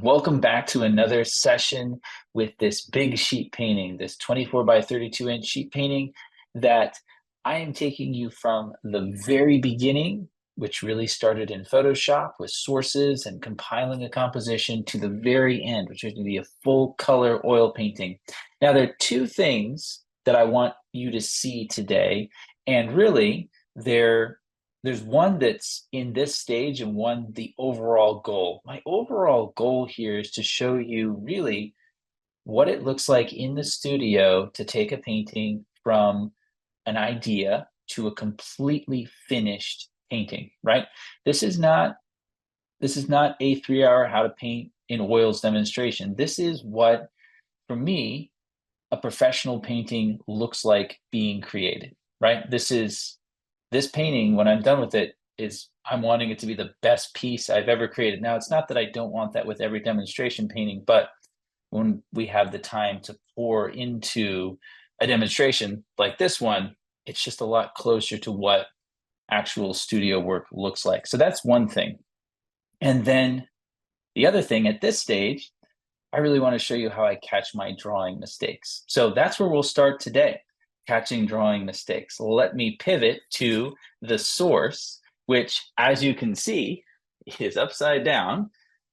Welcome back to another session with this big sheet painting, this 24 by 32 inch sheet painting that I am taking you from the very beginning, which really started in Photoshop with sources and compiling a composition, to the very end, which is going to be a full color oil painting. Now, there are two things that I want you to see today, and really there's one that's in this stage and one the overall goal. My overall goal here is to show you really what it looks like in the studio to take a painting from an idea to a completely finished painting, right? This is not a 3-hour how to paint in oils demonstration. This is what, for me, a professional painting looks like being created, right? This painting, when I'm done with it, is I'm wanting it to be the best piece I've ever created. Now, it's not that I don't want that with every demonstration painting, but when we have the time to pour into a demonstration like this one, it's just a lot closer to what actual studio work looks like. So that's one thing. And then the other thing at this stage, I really want to show you how I catch my drawing mistakes. So that's where we'll start today, catching drawing mistakes. Let me pivot to the source, which, as you can see, is upside down.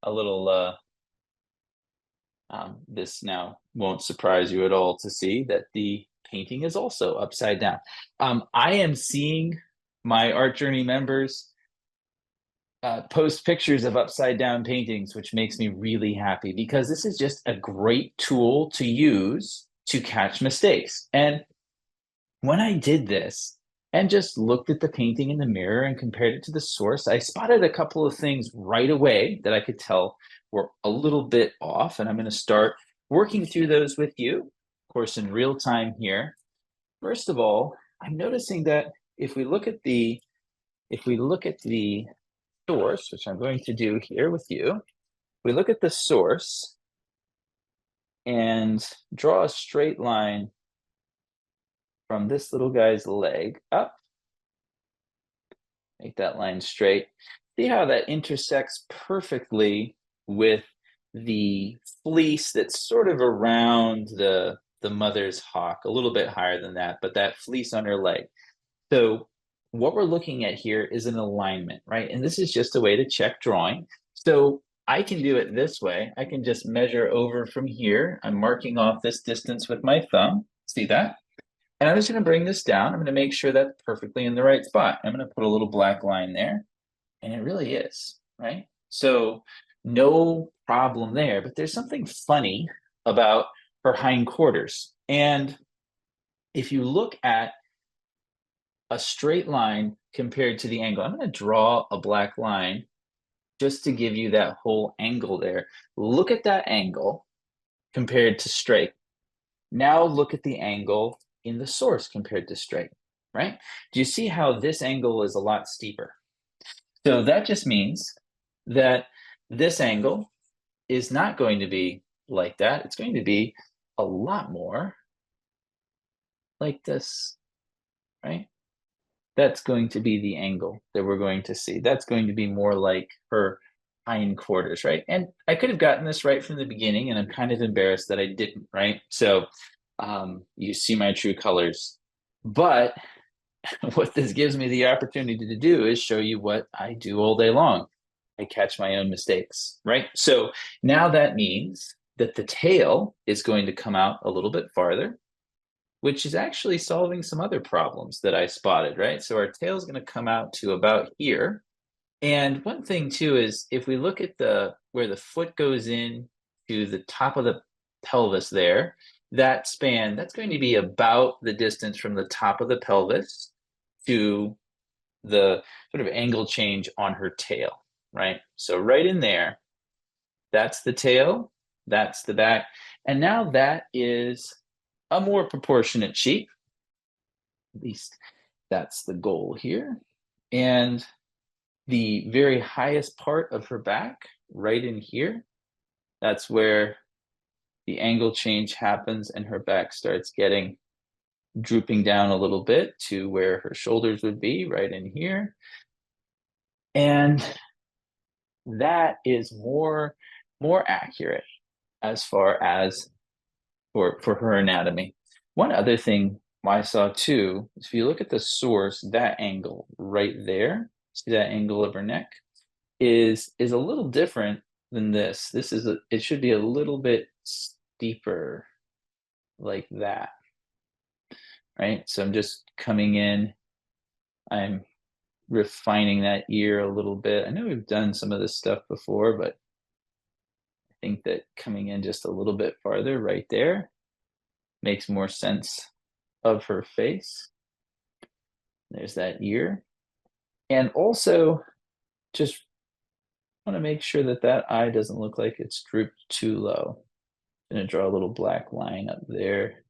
A little, this now won't surprise you at all to see that the painting is also upside down. I am seeing my Art Journey members post pictures of upside down paintings, which makes me really happy because this is just a great tool to use to catch mistakes. And when I did this and just looked at the painting in the mirror and compared it to the source, I spotted a couple of things right away that I could tell were a little bit off. And I'm going to start working through those with you, of course, in real time here. First of all, I'm noticing that if we look at the source, which I'm going to do here with you, we look at the source and draw a straight line from this little guy's leg up. Make that line straight. See how that intersects perfectly with the fleece that's sort of around the mother's hock, a little bit higher than that, but that fleece on her leg. So what we're looking at here is an alignment, right? And this is just a way to check drawing. So I can do it this way. I can just measure over from here. I'm marking off this distance with my thumb. See that? And I'm just going to bring this down. I'm going to make sure that's perfectly in the right spot. I'm going to put a little black line there. And it really is, right? So no problem there. But there's something funny about her hindquarters. And if you look at a straight line compared to the angle, I'm going to draw a black line just to give you that whole angle there. Look at that angle compared to straight. Now look at the angle in the source compared to straight, right? Do you see how this angle is a lot steeper? So that just means that this angle is not going to be like that. It's going to be a lot more like this, right? That's going to be the angle that we're going to see. That's going to be more like her hindquarters, right? And I could have gotten this right from the beginning, and I'm kind of embarrassed that I didn't, right? So you see my true colors. But what this gives me the opportunity to do is show you what I do all day long. I catch my own mistakes, right? So now that means that the tail is going to come out a little bit farther, which is actually solving some other problems that I spotted, right? So our tail is going to come out to about here. And one thing too is if we look at where the foot goes in to the top of the pelvis there, that span, that's going to be about the distance from the top of the pelvis to the sort of angle change on her tail, right? So right in there, that's the tail, that's the back. And now that is a more proportionate sheep. At least that's the goal here. And the very highest part of her back, right in here, that's where the angle change happens and her back starts getting drooping down a little bit to where her shoulders would be, right in here. And that is more more accurate as far as for her anatomy. One other thing I saw too is if you look at the source, that angle right there, see that angle of her neck is a little different than this. This is it should be a little bit steeper like that, right? So I'm just coming in, I'm refining that ear a little bit. I know we've done some of this stuff before, but I think that coming in just a little bit farther right there makes more sense of her face. There's that ear. And also just want to make sure that that eye doesn't look like it's drooped too low. I'm going to draw a little black line up there,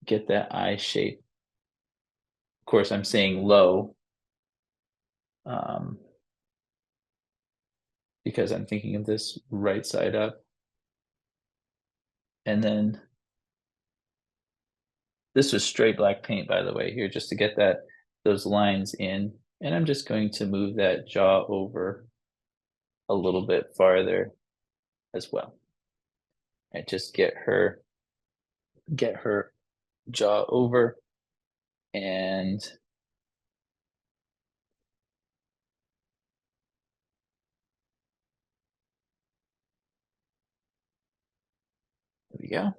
get that eye shape. Of course, I'm saying low um, because I'm thinking of this right side up. And then this was straight black paint, by the way, here, just to get those lines in. And I'm just going to move that jaw over a little bit farther as well. And just get her jaw over, and there we go.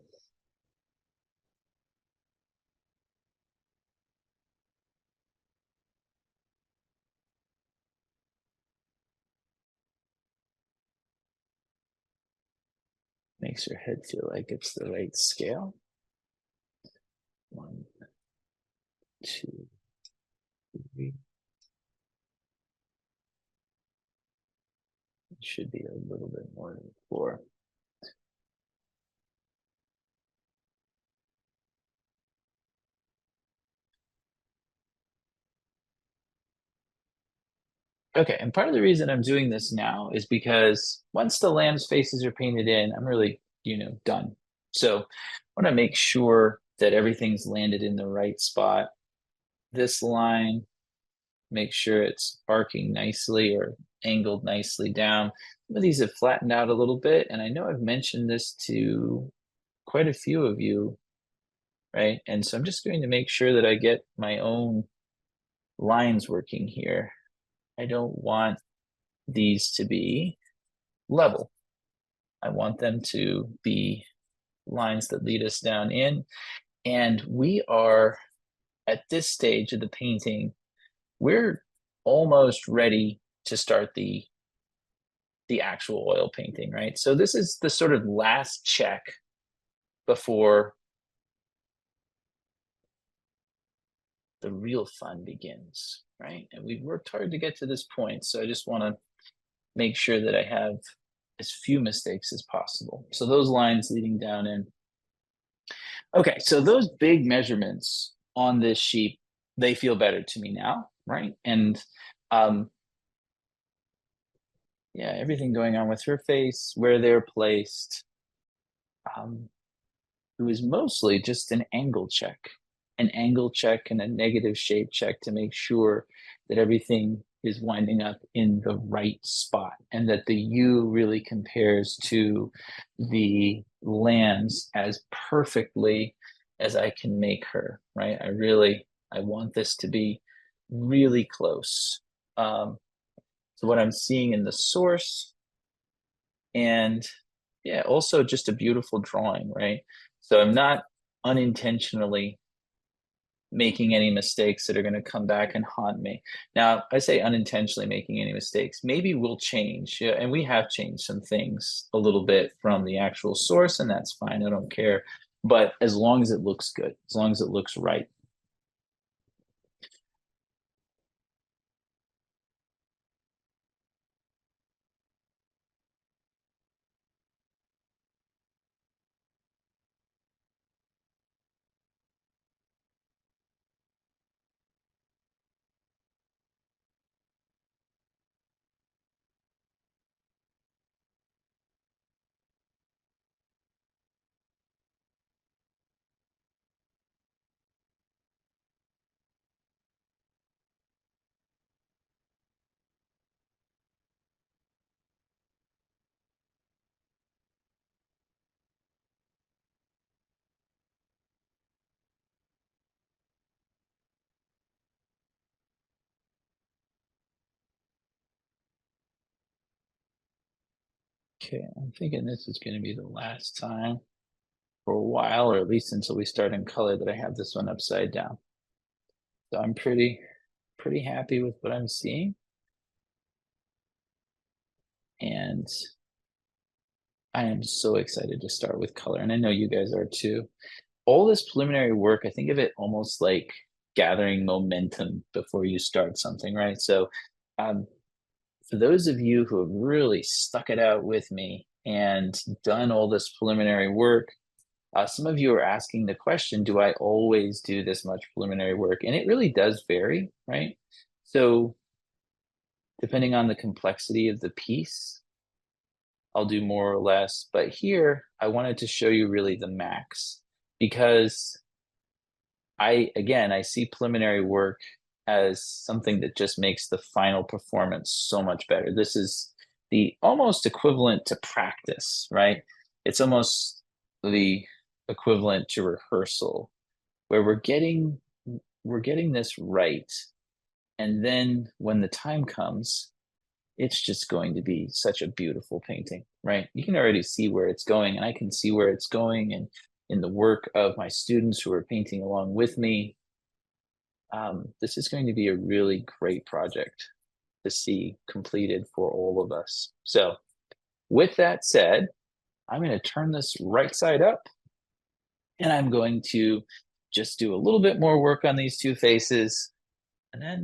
Makes your head feel like it's the right scale. 1, 2, 3. It should be a little bit more than 4. Okay, and part of the reason I'm doing this now is because once the lamb's faces are painted in, I'm really, done. So I want to make sure that everything's landed in the right spot. This line, make sure it's arcing nicely or angled nicely down. Some of these have flattened out a little bit, and I know I've mentioned this to quite a few of you, right? And so I'm just going to make sure that I get my own lines working here. I don't want these to be level. I want them to be lines that lead us down in. And we are at this stage of the painting, we're almost ready to start the actual oil painting, right? So this is the sort of last check before the real fun begins, right? And we've worked hard to get to this point. So I just want to make sure that I have as few mistakes as possible. So those lines leading down in. Okay, so those big measurements on this sheet, they feel better to me now, right? And um, yeah, everything going on with her face, where they're placed, um, it was mostly just an angle check and a negative shape check to make sure that everything is winding up in the right spot and that the U really compares to the lambs as perfectly as I can make her, right? I want this to be really close to what I'm seeing in the source, and yeah, also just a beautiful drawing, right? So I'm not unintentionally making any mistakes that are going to come back and haunt me. Now, I say unintentionally making any mistakes. Maybe we'll change, yeah, and we have changed some things a little bit from the actual source, and that's fine. I don't care. But as long as it looks good, as long as it looks right. Okay, I'm thinking this is going to be the last time for a while, or at least until we start in color, that I have this one upside down. So I'm pretty happy with what I'm seeing, and I am so excited to start with color, and I know you guys are too. All this preliminary work, I think of it almost like gathering momentum before you start something, right? So, um, for those of you who have really stuck it out with me and done all this preliminary work, some of you are asking the question, do I always do this much preliminary work? And it really does vary, right? So, depending on the complexity of the piece, I'll do more or less. But here, I wanted to show you really the max because I see preliminary work as something that just makes the final performance so much better. This is the almost equivalent to practice, right? It's almost the equivalent to rehearsal where we're getting this right. And then when the time comes, it's just going to be such a beautiful painting, right? You can already see where it's going, and I can see where it's going and in the work of my students who are painting along with me. This is going to be a really great project to see completed for all of us. So, with that said, I'm going to turn this right side up and I'm going to just do a little bit more work on these two faces. And then